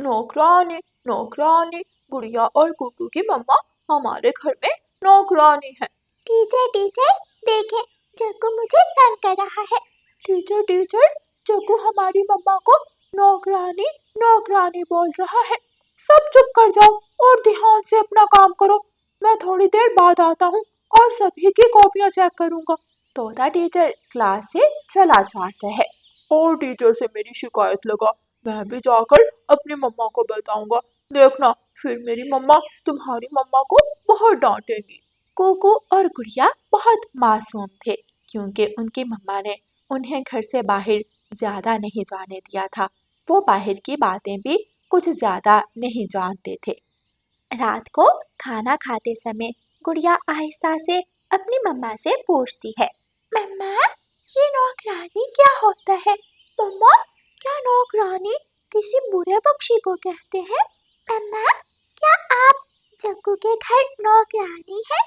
नौकरानी नौकरानी, गुड़िया और कुकू की मम्मा हमारे घर में नौकरानी है। टीचर टीचर देखें, जग्गू मुझे तंग कर रहा है। टीचर टीचर, जग्गू हमारी मम्मा को नौकरानी नौकरानी बोल रहा है। सब चुप कर जाओ और ध्यान से अपना काम करो। मैं थोड़ी देर बाद आता हूँ और सभी की कॉपियाँ चेक करूँगा। तोता टीचर क्लास से चला जाता है। और टीचर से मेरी शिकायत लगा, मैं भी जाकर अपनी मम्मा को बताऊंगा। देखना, फिर मेरी मम्मा तुम्हारी मम्मा को बहुत डांटेगी। कुकू और गुड़िया बहुत मासूम थे, क्योंकि उनकी मम्मा ने उन्हें घर से बाहर ज्यादा नहीं जाने दिया था। वो बाहर की बातें भी कुछ ज्यादा नहीं जानते थे। रात को खाना खाते समय गुड़िया आहिस्ता से अपनी मम्मा से पूछती है, मम्मा ये नौकरानी क्या होता है? मम्मा, क्या नौकरानी किसी बुरे पक्षी को कहते हैं? मम्मा, क्या आप जग्गू के घर नौकरानी है?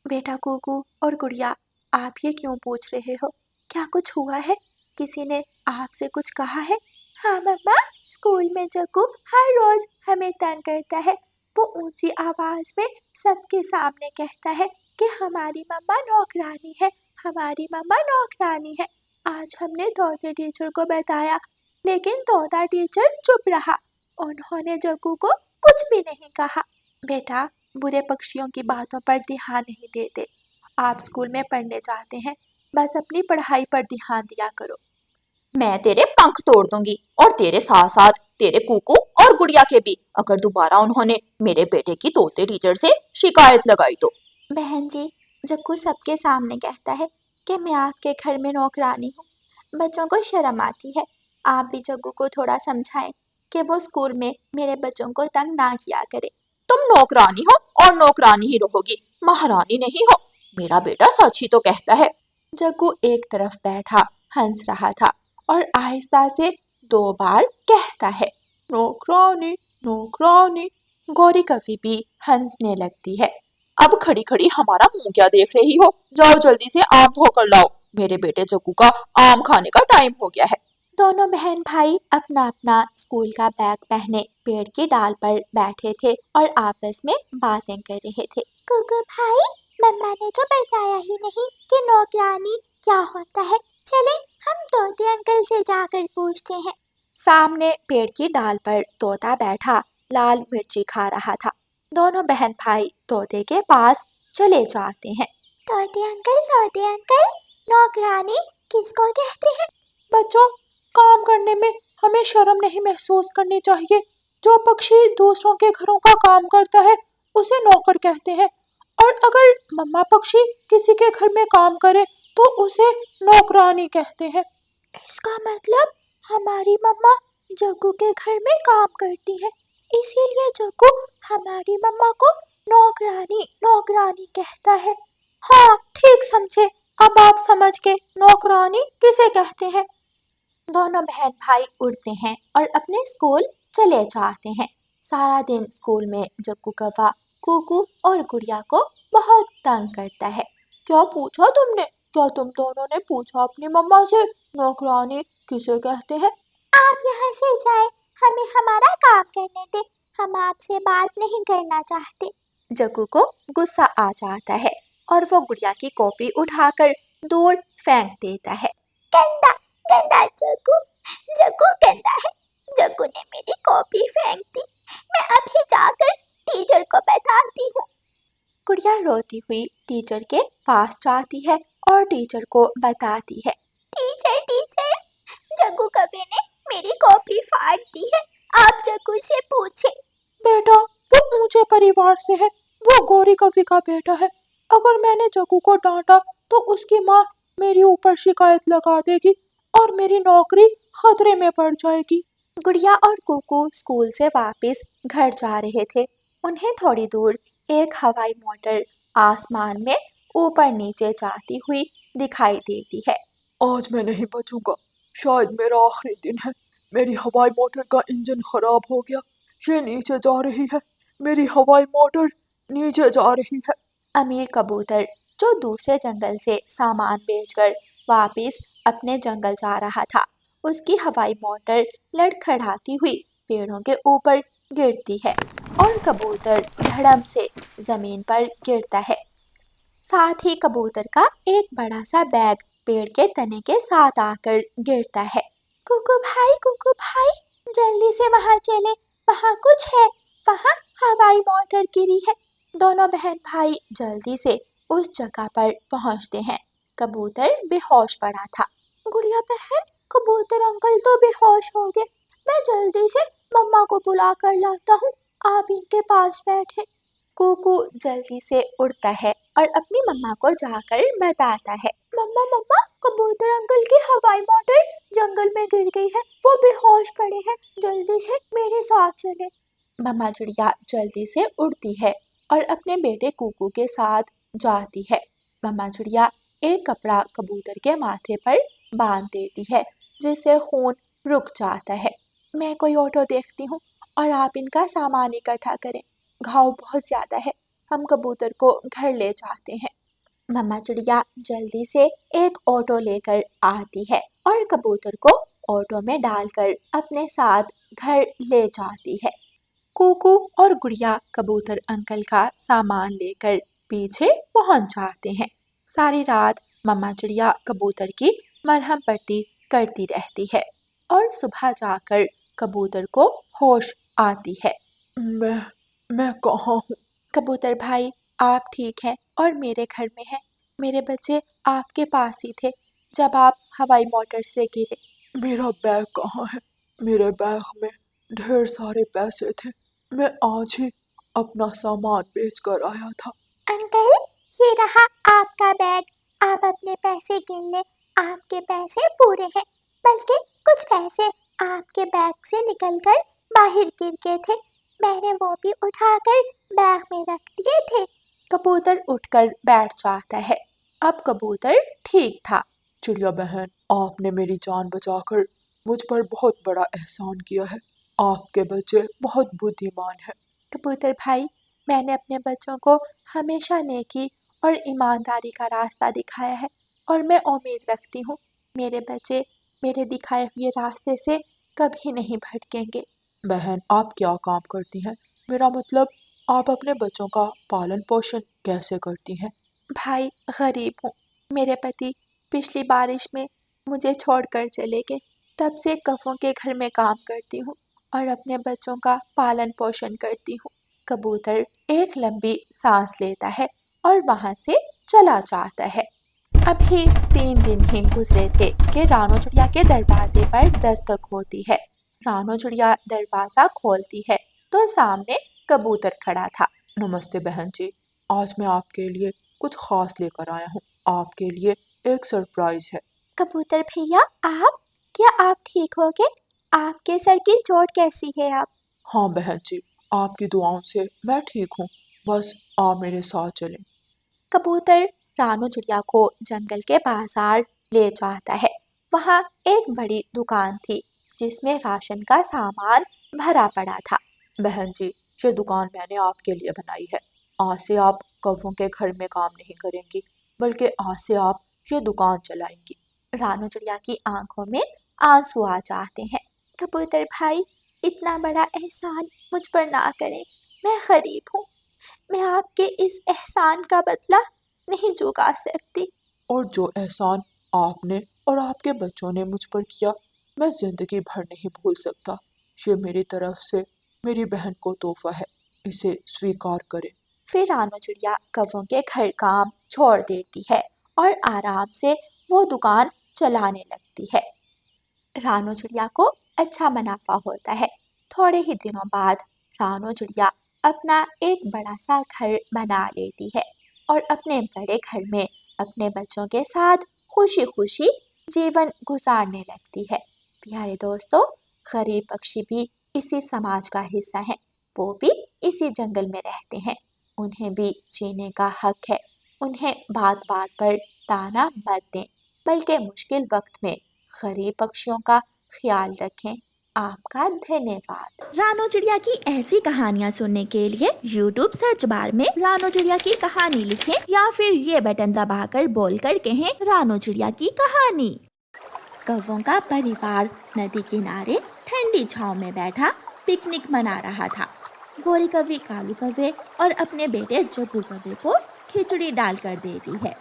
बेटा कुकू और गुड़िया, आप ये क्यों पूछ रहे हो? क्या कुछ हुआ है? किसी ने आपसे कुछ कहा है? हाँ मम्मा, स्कूल में जग्गू हर रोज हमें तंग करता है। वो ऊंची आवाज में सबके सामने कहता है कि हमारी मम्मा नौकरानी है, हमारी मम्मा नौकरानी है। आज हमने तोता टीचर को बताया, लेकिन तोता टीचर चुप रहा। उन्होंने जग्गू को कुछ भी नहीं कहा। बेटा, बुरे पक्षियों की बातों पर ध्यान नहीं देते। आप स्कूल में पढ़ने जाते हैं, बस अपनी पढ़ाई पर ध्यान दिया करो। मैं तेरे पंख तोड़ दूंगी और तेरे साथ साथ तेरे कुकू और गुड़िया के भी, अगर दोबारा उन्होंने मेरे बेटे की तोते टीचर से शिकायत लगाई तो। बहन जी, जग्गू सबके सामने कहता है कि मैं आपके घर में नौकरानी हूँ। बच्चों को शर्म आती है। आप भी जग्गू को थोड़ा समझाएं कि वो स्कूल में मेरे बच्चों को तंग ना किया करे। तुम नौकरानी हो और नौकरानी ही रहोगी, महारानी नहीं हो। मेरा बेटा सच ही तो कहता है। जग्गू एक तरफ बैठा हंस रहा था और आहिस्ता से 2 बार कहता है, नौकरानी नौकरानी। गौरी कभी भी हंसने लगती है। अब खड़ी खड़ी हमारा मुंह क्या देख रही हो? जाओ जल्दी से आम धोकर लाओ, मेरे बेटे जग्गू का आम खाने का टाइम हो गया है। दोनों बहन भाई अपना अपना स्कूल का बैग पहने पेड़ की डाल पर बैठे थे और आपस में बातें कर रहे थे। कुकू भाई, मम्मा ने तो बताया ही नहीं कि नौकरानी क्या होता है। चले हम तोते अंकल से जाकर पूछते हैं। सामने पेड़ की डाल पर तोता बैठा लाल मिर्ची खा रहा था। दोनों बहन भाई तोते के पास चले जाते हैं। तोते अंकल, नौकरानी किसको कहते हैं? बच्चों, काम करने में हमें शर्म नहीं महसूस करनी चाहिए। जो पक्षी दूसरों के घरों का काम करता है उसे नौकर कहते हैं, और अगर मम्मा पक्षी किसी के घर में काम करे तो उसे नौकरानी कहते हैं। इसका मतलब हमारी मम्मा जग्गू के घर में काम करती है, इसीलिए जग्गू हमारी मम्मा को नौकरानी नौकरानी कहता है। हाँ, ठीक समझे। अब आप समझ के नौकरानी किसे कहते हैं। दोनों बहन भाई उड़ते हैं और अपने स्कूल चले जाते हैं। सारा दिन स्कूल में जग्गू कौवा कुकू और गुड़िया को बहुत तंग करता है। क्या पूछा तुमने? क्या तुम दोनों ने पूछा अपनी मम्मा से नौकरानी किसे कहते हैं? आप यहाँ से जाए, हमें हमारा काम करने दे, हम आपसे बात नहीं करना चाहते। जग्गू को गुस्सा आ जाता है और वो गुड़िया की कॉपी उठाकर दूर फेंक देता है। गंदा गंदा जग्गू, जग्गू गंदा है। जग्गू ने मेरी कॉपी फेंक दी। मैं अभी जाकर टीचर को बताती हूँ। गुड़िया रोती हुई टीचर के पास जाती है और टीचर को बताती है। टीचर टीचर, जग्गू कभी ने मेरी कॉपी फाड़ दी है, आप जग्गू से पूछे। बेटा, वो ऊंचे परिवार से है, वो गौरी कवि का बेटा है। अगर मैंने जग्गू को डांटा तो उसकी माँ मेरे ऊपर शिकायत लगा देगी और मेरी नौकरी खतरे में पड़ जाएगी। गुड़िया और कुकू स्कूल से वापस घर जा रहे थे। उन्हें थोड़ी दूर एक हवाई मोटर आसमान में ऊपर नीचे जाती हुई दिखाई देती है। आज मैं नहीं बचूंगा, शायद मेरा आखिरी दिन है। मेरी हवाई मोटर का इंजन खराब हो गया, ये नीचे जा रही है। मेरी हवाई मोटर नीचे जा रही है। अमीर कबूतर, जो दूसरे जंगल से सामान बेचकर वापस अपने जंगल जा रहा था, उसकी हवाई मोटर लड़खड़ाती हुई पेड़ों के ऊपर गिरती है और कबूतर धड़म से जमीन पर गिरता है। साथ ही कबूतर का एक बड़ा सा बैग पेड़ के तने के साथ आकर गिरता है। कुकू भाई, जल्दी से वहां चले, वहां कुछ है, वहां हवाई मोटर गिरी है। दोनों बहन भाई जल्दी से उस जगह पर पहुंचते हैं। कबूतर बेहोश पड़ा था। गुड़िया बहन, कबूतर अंकल तो बेहोश हो गए। मैं जल्दी से मम्मा को बुला कर लाता हूँ, आप इनके पास बैठे। कुकू जल्दी से उड़ता है और अपनी मम्मा को जाकर बताता है। मम्मा, कबूतर अंकल की हवाई मोटर जंगल में गिर गई है, वो बेहोश पड़े हैं, जल्दी से मेरे साथ चले। मम्मा चिड़िया जल्दी से उड़ती है और अपने बेटे कुकू के साथ जाती है। मम्मा चिड़िया एक कपड़ा कबूतर के माथे पर बांध देती है, जिससे खून रुक जाता है। मैं कोई ऑटो देखती हूँ और आप इनका सामान इकट्ठा करें, घाव बहुत ज्यादा है, हम कबूतर को घर ले जाते हैं। मम्मा चिड़िया जल्दी से एक ऑटो लेकर आती है और कबूतर को ऑटो में डालकर अपने साथ घर ले जाती है। कुकू और गुड़िया कबूतर अंकल का सामान लेकर पीछे पहुंच जाते हैं। सारी रात मम्मा चिड़िया कबूतर की मरहम पट्टी करती रहती है और सुबह जाकर कबूतर को होश आती है। मैं कहाँ हूँ? कबूतर भाई, आप ठीक हैं और मेरे घर में हैं। मेरे बच्चे आपके पास ही थे जब आप हवाई मोटर से गिरे। मेरा बैग कहाँ है? मेरे बैग में ढेर सारे पैसे थे, मैं आज ही अपना सामान बेच कर आया था। अंकल, ये रहा आपका बैग, आप अपने पैसे गिन लें, आपके पैसे पूरे हैं। बल्कि कुछ पैसे आपके बैग से निकलकर बाहर गिर गए थे, मैंने वो भी उठाकर बैग में रख दिए थे। कबूतर उठकर बैठ जाता है। अब कबूतर ठीक था। चिड़िया बहन, आपने मेरी जान बचाकर मुझ पर बहुत बड़ा एहसान किया है। आपके बच्चे बहुत बुद्धिमान हैं। कबूतर भाई, मैंने अपने बच्चों को हमेशा नेकी और ईमानदारी का रास्ता दिखाया है और मैं उम्मीद रखती हूँ मेरे बच्चे मेरे दिखाए हुए रास्ते से कभी नहीं भटकेंगे। बहन, आप क्या काम करती हैं? मेरा मतलब, आप अपने बच्चों का पालन पोषण कैसे करती हैं? भाई, गरीब हूँ। मेरे पति पिछली बारिश में मुझे छोड़कर चले गए। तब से कौवों के घर में काम करती हूँ और अपने बच्चों का पालन पोषण करती हूँ। कबूतर एक लंबी सांस लेता है और वहाँ से चला जाता है। अभी 3 दिन ही गुजरे थे कि रानो चिड़िया के दरवाजे पर दस्तक होती है। रानो चिड़िया दरवाजा खोलती है तो सामने कबूतर खड़ा था। नमस्ते बहन जी, आज मैं आपके लिए कुछ खास लेकर आया हूँ। आपके लिए एक सरप्राइज है। कबूतर भैया, क्या आप ठीक हो गए? आपके सर की चोट कैसी है आप? हाँ बहन जी, आपकी दुआओं से मैं ठीक हूँ, बस आप मेरे साथ चलें। कबूतर रानो चिड़िया को जंगल के बाजार ले जाता है। वहाँ एक बड़ी दुकान थी जिसमें राशन का सामान भरा पड़ा था। बहन जी, ये दुकान मैंने आपके लिए बनाई है। आज से आप कौवों के घर में काम नहीं करेंगी, बल्कि आज से आप ये दुकान चलाएंगी। रानो चिड़िया की आंखों में आंसू आ जाते हैं। कबूतर भाई, इतना बड़ा एहसान मुझ पर ना करें, मैं गरीब हूँ। मैं आपके इस एहसान का बदला नहीं चुका सकती। और जो एहसान आपने और आपके बच्चों ने मुझ पर किया, मैं जिंदगी भर नहीं भूल सकता। ये मेरी तरफ से मेरी बहन को तोहफा है, इसे स्वीकार करें। फिर रानो चिड़िया कौवों के घर काम छोड़ देती है और आराम से वो दुकान चलाने लगती है। रानो चिड़िया को अच्छा मुनाफा होता है। थोड़े ही दिनों बाद रानो चिड़िया अपना एक बड़ा सा घर बना लेती है और अपने बड़े घर में अपने बच्चों के साथ खुशी खुशी जीवन गुजारने लगती है। प्यारे दोस्तों, गरीब पक्षी भी इसी समाज का हिस्सा हैं। वो भी इसी जंगल में रहते हैं। उन्हें भी जीने का हक है। उन्हें बात बात पर ताना मत दें, बल्कि मुश्किल वक्त में गरीब पक्षियों का ख्याल रखें। आपका धन्यवाद। रानो चिड़िया की ऐसी कहानियाँ सुनने के लिए YouTube सर्च बार में रानो चिड़िया की कहानी लिखें या फिर ये बटन दबाकर बोलकर कहें रानो चिड़िया की कहानी। कौवों का परिवार नदी किनारे ठंडी छांव में बैठा पिकनिक मना रहा था। गोरी कौवे कालू कौवे और अपने बेटे जग्गू कौवे को खिचड़ी डालकर देती है।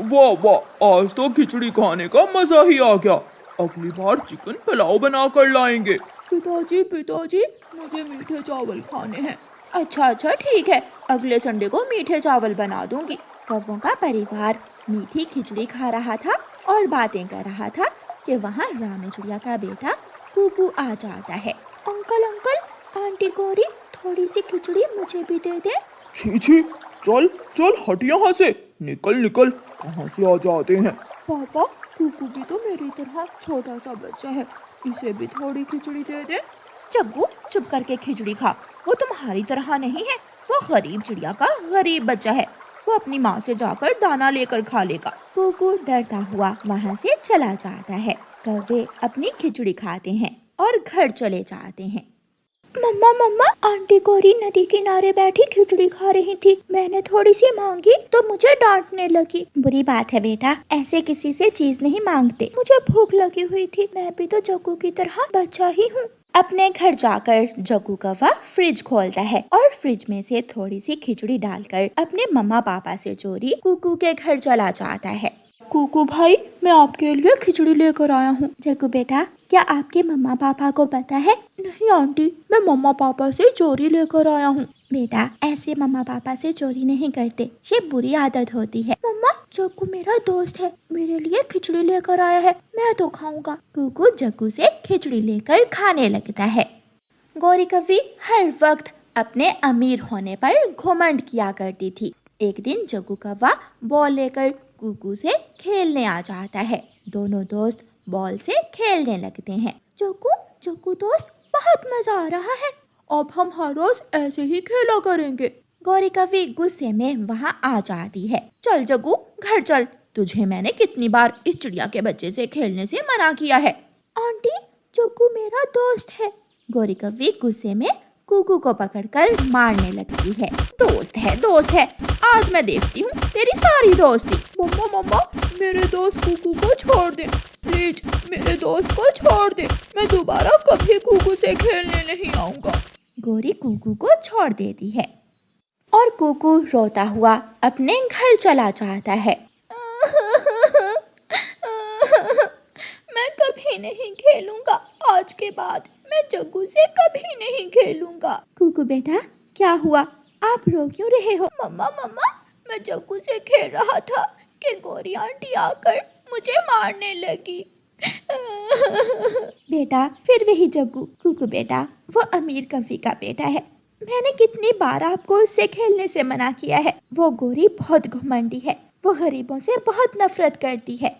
वाह वाह, आज तो खिचड़ी खाने का मजा ही आ गया। अगली बार चिकन पुलाव बना कर लाएंगे। पिताजी मुझे मीठे चावल खाने हैं। अच्छा ठीक है, अगले संडे को मीठे चावल बना दूंगी। कौवों का परिवार मीठी खिचड़ी खा रहा था और बातें कर रहा था कि वहाँ रानू चिड़िया का बेटा कुकू आ जाता है। अंकल आंटी गौरी, थोड़ी सी खिचड़ी मुझे भी दे दे। छी, चल हट यहाँ से, निकल, कहाँ से आ जाते हैं। पापा, कुकू भी तो मेरी तरह छोटा सा बच्चा है, इसे भी थोड़ी खिचड़ी दे दे। जग्गू, चुप करके खिचड़ी खा। वो तुम्हारी तरह नहीं है, वो गरीब चिड़िया का गरीब बच्चा है। वो अपनी माँ से जाकर दाना लेकर खा लेगा। कुकू डरता हुआ वहाँ से चला जाता है। कौवे अपनी खिचड़ी खाते हैं और घर चले जाते हैं। मम्मा, आंटी गौरी नदी किनारे बैठी खिचड़ी खा रही थी। मैंने थोड़ी सी मांगी तो मुझे डांटने लगी। बुरी बात है बेटा, ऐसे किसी से चीज नहीं मांगते। मुझे भूख लगी हुई थी, मैं भी तो जग्गू की तरह बच्चा ही हूँ। अपने घर जाकर जग्गू कौवा फ्रिज खोलता है और फ्रिज में से थोड़ी सी खिचड़ी डालकर अपने मम्मा पापा से चोरी कुकू के घर चला जाता है। कुकू भाई, मैं आपके लिए खिचड़ी लेकर आया हूँ। जग्गू बेटा, क्या आपके मम्मा पापा को पता है? नहीं आंटी, मैं मम्मा पापा से चोरी लेकर आया हूँ। बेटा, ऐसे मम्मा पापा से चोरी नहीं करते, ये बुरी आदत होती है। मम्मा, जग्गू मेरा दोस्त है, मेरे लिए खिचड़ी लेकर आया है, मैं तो खाऊंगा। कुकू जग्गू से खिचड़ी लेकर खाने लगता है। गौरी कौवी हर वक्त अपने अमीर होने पर घमंड किया करती थी। एक दिन जग्गू कौवा बॉल लेकर कुकू से खेलने आ जाता है। दोनों दोस्त बॉल से खेलने लगते हैं। जग्गू दोस्त, बहुत मजा आ रहा है। अब हम हर रोज ऐसे ही खेला करेंगे। गौरी कौवी गुस्से में वहाँ आ जाती है। चल जग्गू, घर चल, तुझे मैंने कितनी बार इस चिड़िया के बच्चे से खेलने से मना किया है। आंटी, जग्गू मेरा दोस्त है। गौरी कौवी गुस्से में कुकू को पकड़कर मारने लगती है। दोस्त है, आज मैं देखती हूँ तेरी सारी दोस्ती। मम्मा, मेरे दोस्त कुकू को छोड़ दे, प्लीज मेरे दोस्त को छोड़ दे। मैं दोबारा कभी कुकू से खेलने नहीं आऊंगा। गौरी कुकू को छोड़ देती है और कुकू रोता हुआ अपने घर चला जाता है। मैं कभी नहीं खेलूंगा, आज के बाद मैं जग्गू से कभी नहीं खेलूंगा। कुकू बेटा, क्या हुआ? आप रो क्यों रहे हो? मम्मा, मैं जग्गू से खेल रहा था कि गौरी आंटी आकर मुझे मारने लगी। बेटा, फिर वही जग्गू। कुकू बेटा, वो अमीर कौवे का बेटा है। मैंने कितनी बार आपको उससे खेलने से मना किया है। वो गौरी बहुत घमंडी है, वो गरीबों से बहुत नफरत करती है।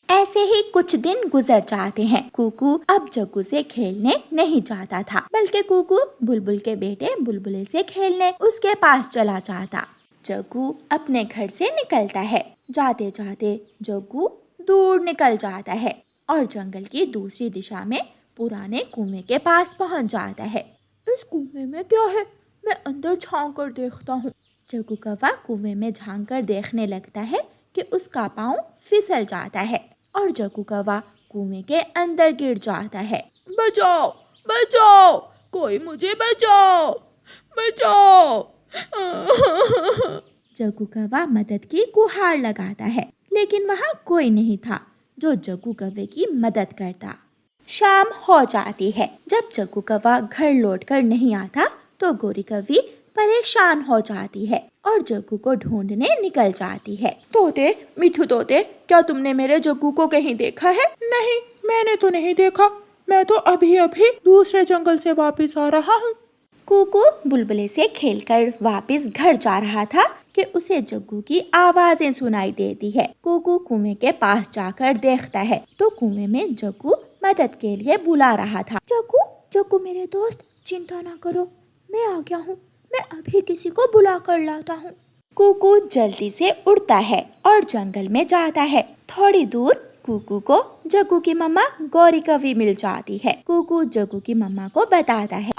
ऐसे ही कुछ दिन गुजर जाते हैं। कुकू अब जग्गू से खेलने नहीं जाता था, बल्कि कुकू बुलबुल के बेटे बुलबुले से खेलने उसके पास चला जाता। जग्गू अपने घर से निकलता है। जाते जाते जग्गू दूर निकल जाता है और जंगल की दूसरी दिशा में पुराने कुएं के पास पहुंच जाता है। इस कुएं में क्या है? मैं अंदर झांक कर देखता हूँ। जग्गू कौवा कुएं में झांक कर देखने लगता है कि उसका पाँव फिसल जाता है और जग्गू कौवा कुएं के अंदर गिर जाता है। बचाओ, कोई मुझे बचाओ। जग्गू कौवा मदद की गुहार लगाता है, लेकिन वहाँ कोई नहीं था जो जग्गू कौवे की मदद करता। शाम हो जाती है। जब जग्गू कौवा घर लौटकर नहीं आता तो गौरी कौवी परेशान हो जाती है और जग्गू को ढूंढने निकल जाती है। मिठू तोते, क्या तुमने मेरे जग्गू को कहीं देखा है? नहीं, मैंने तो नहीं देखा। मैं तो अभी दूसरे जंगल से वापस आ रहा हूँ। कुकू बुलबुले से खेलकर वापस घर जा रहा था कि उसे जग्गू की आवाजें सुनाई देती है। कुकू कुएं के पास जाकर देखता है तो कुएं में जग्गू मदद के लिए बुला रहा था। जग्गू मेरे दोस्त, चिंता ना करो, मैं आ गया हूँ। मैं अभी किसी को बुला कर लाता हूँ। कुकू जल्दी से उड़ता है और जंगल में जाता है। थोड़ी दूर कुकू को जग्गू की मम्मा गौरी कौवी मिल जाती है। कुकू जग्गू की मम्मा को बताता है।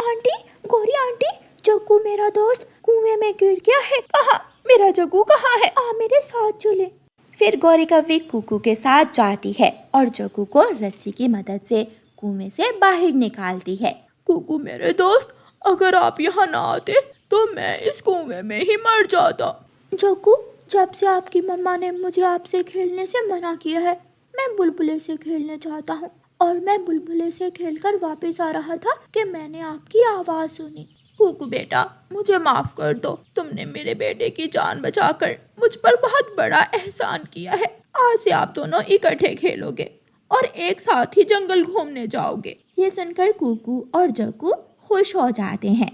गौरी आंटी, जग्गू मेरा दोस्त कुएं में गिर गया है। कहाँ? मेरा जग्गू कहाँ है? आ मेरे साथ चले। फिर गौरी कौवी कुकू के साथ जाती है और जग्गू को रस्सी की मदद से कुएं से बाहर निकालती है। कुकू मेरे दोस्त, अगर आप यहाँ ना आते तो मैं इस कुएं में ही मर जाता। जग्गू, जब से आपकी मम्मा ने मुझे आपसे खेलने से मना किया है, मैं बुलबुले से खेलने चाहता हूँ। और मैं बुलबुले से खेलकर वापस आ रहा था कि मैंने आपकी आवाज़ सुनी। कुकू बेटा, मुझे माफ कर दो। तुमने मेरे बेटे की जान बचाकर मुझ पर बहुत बड़ा एहसान किया है। आज से आप दोनों इकट्ठे खेलोगे और एक साथ ही जंगल घूमने जाओगे। ये सुनकर कुकू और जग्गू खुश हो जाते हैं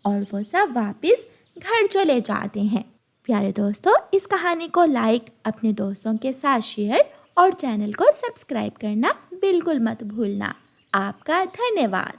और वो सब वापस घर चले जाते हैं। प्यारे दोस्तों, इस कहानी को लाइक, अपने दोस्तों के साथ शेयर और चैनल को सब्सक्राइब करना बिल्कुल मत भूलना। आपका धन्यवाद।